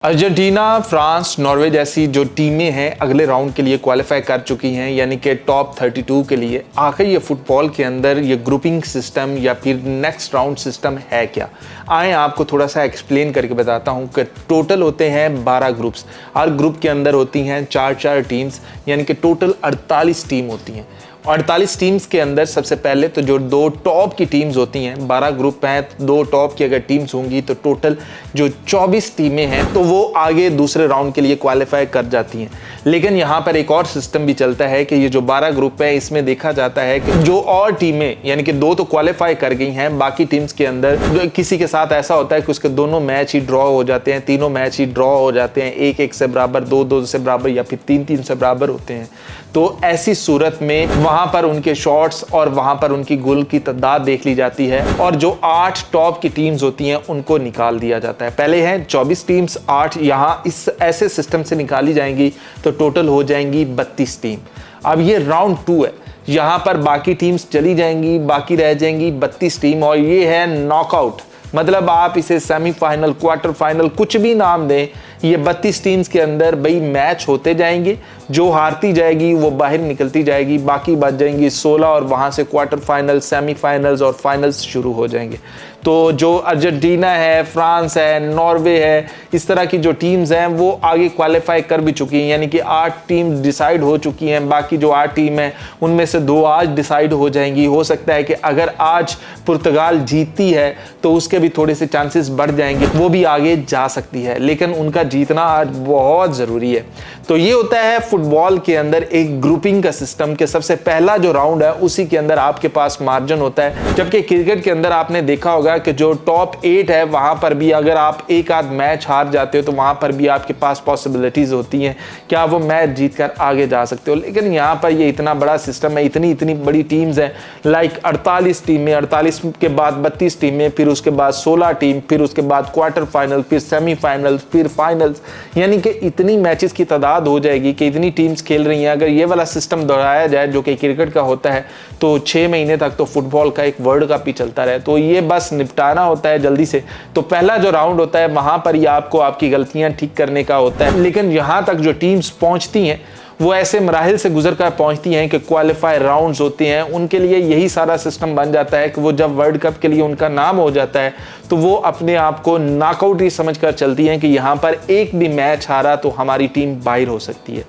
Argentina, France, Norway जैसी जो टीमें हैं अगले राउंड के लिए क्वालिफाई कर चुकी हैं, यानी कि टॉप 32 के लिए। आखिर ये फुटबॉल के अंदर ये ग्रुपिंग सिस्टम या फिर नेक्स्ट राउंड सिस्टम है क्या? आए आपको थोड़ा सा एक्सप्लेन करके बताता हूँ कि टोटल होते हैं 12 ग्रुप्स। हर ग्रुप के अंदर होती हैं 4-4 टीम्स, यानी कि टोटल 48 टीम होती हैं। 48 टीम्स के अंदर सबसे पहले तो जो 2 टॉप की टीम्स होती हैं, 12 ग्रुप हैं, 2 टॉप की अगर टीम्स होंगी तो टोटल जो 24 टीमें हैं तो वो आगे दूसरे राउंड के लिए क्वालिफाई कर जाती हैं। लेकिन यहाँ पर एक और सिस्टम भी चलता है कि ये जो 12 ग्रुप है इसमें देखा जाता है कि जो और टीमें यानी कि 2 तो क्वालिफाई कर गई हैं, बाकी टीम्स के अंदर किसी के साथ ऐसा होता है कि उसके दोनों मैच ही ड्रॉ हो जाते हैं, तीनों मैच ही ड्रॉ हो जाते हैं, 1-1 से बराबर, 2-2 से बराबर या फिर 3-3 से बराबर होते हैं। तो ऐसी सूरत में वहां पर उनके शॉट्स और वहां पर उनकी गोल की तादाद देख ली जाती है और जो 8 टॉप की टीम्स होती हैं उनको निकाल दिया जाता है। पहले हैं 24 टीम्स, 8 यहाँ इस ऐसे सिस्टम से निकाली जाएंगी तो टोटल हो जाएंगी 32 टीम। अब ये राउंड 2 है, यहाँ पर बाकी टीम्स चली जाएंगी, बाकी रह जाएंगी 32 टीम और ये है नॉकआउट। मतलब आप इसे सेमीफाइनल, क्वार्टर फाइनल कुछ भी नाम दें, ये 32 टीम्स के अंदर भाई मैच होते जाएंगे। जो हारती जाएगी वो बाहर निकलती जाएगी, बाकी बच जाएंगी 16 और वहां से क्वार्टर फाइनल, सेमीफाइनल्स और फाइनल्स शुरू हो जाएंगे। तो जो अर्जेंटीना है, फ्रांस है, नॉर्वे है, इस तरह की जो टीम्स हैं वो आगे क्वालिफाई कर भी चुकी हैं, यानी कि 8 टीम डिसाइड हो चुकी हैं। बाकी जो 8 टीम हैं उनमें से 2 आज डिसाइड हो जाएंगी। हो सकता है कि अगर आज पुर्तगाल जीतती है तो उसके भी थोड़े से चांसेस बढ़ जाएंगे, वो भी आगे जा सकती है, लेकिन उनका जीतना आज बहुत ज़रूरी है। तो ये होता है फुटबॉल के अंदर एक ग्रुपिंग का सिस्टम के सबसे पहला जो राउंड है उसी के अंदर आपके पास मार्जिन होता है। जबकि क्रिकेट के अंदर आपने देखा होगा कि जो टॉप 8 है वहां पर भी अगर आप एक आध मैच हार जाते हो तो वहां पर भी आपके पास पॉसिबिलिटीज होती हैं कि आप वो मैच जीतकर आगे जा सकते हो। लेकिन यहां पर ये इतना बड़ा सिस्टम है, इतनी बड़ी टीम्स हैं, लाइक 48 टीमें, 48 के बाद 32 टीमें, फिर उसके बाद 16 टीम, फिर उसके बाद क्वार्टर फाइनल, फिर सेमीफाइनल, फिर फाइनल्स, यानी कि इतनी मैचेस की तादाद हो जाएगी कि इतनी टीम्स खेल रही हैं। अगर ये वाला सिस्टम दोहराया जाए जो कि क्रिकेट का होता है तो 6 महीने तक तो फुटबॉल का एक वर्ल्ड कप ही चलता रहे। तो ये बस निपटाना होता है जल्दी से। तो पहला जो राउंड होता है वहां पर ही आपको आपकी गलतियां ठीक करने का होता है। लेकिन यहां तक जो टीम्स पहुंचती हैं वो ऐसे मराहिल से गुजर कर पहुंचती हैं कि क्वालिफाई राउंड्स होते हैं। उनके लिए यही सारा सिस्टम बन जाता है कि वो जब वर्ल्ड कप के लिए उनका नाम हो जाता है तो वो अपने आप को नॉकआउट ही समझ कर चलती हैं कि यहाँ पर एक भी मैच हारा तो हमारी टीम बाहर हो सकती है।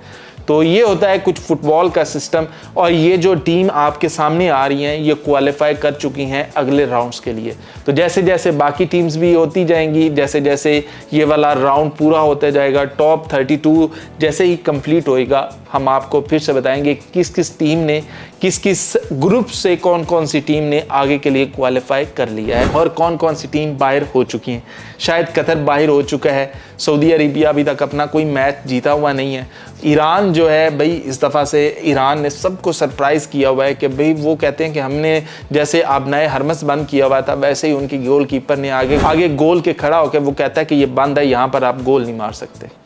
तो ये होता है कुछ फुटबॉल का सिस्टम। और ये जो टीम आपके सामने आ रही हैं ये क्वालिफाई कर चुकी हैं अगले राउंड्स के लिए। तो जैसे जैसे बाकी टीम्स भी होती जाएंगी, जैसे जैसे ये वाला राउंड पूरा होता जाएगा, टॉप 32 जैसे ही कंप्लीट होएगा हम आपको फिर से बताएंगे किस किस टीम ने, किस किस ग्रुप से कौन कौन सी टीम ने आगे के लिए क्वालिफाई कर लिया है और कौन कौन सी टीम बाहर हो चुकी हैं। शायद कतर बाहर हो चुका है, सऊदी अरेबिया अभी तक अपना कोई मैच जीता हुआ नहीं है। ईरान जो है भाई इस दफ़ा से ईरान ने सबको सरप्राइज़ किया हुआ है कि भाई वो कहते हैं कि हमने जैसे आबनाए हरमस बंद किया हुआ था वैसे ही उनकी गोल कीपर ने आगे गोल के खड़ा होकर वो कहता है कि ये बंद है, यहाँ पर आप गोल नहीं मार सकते।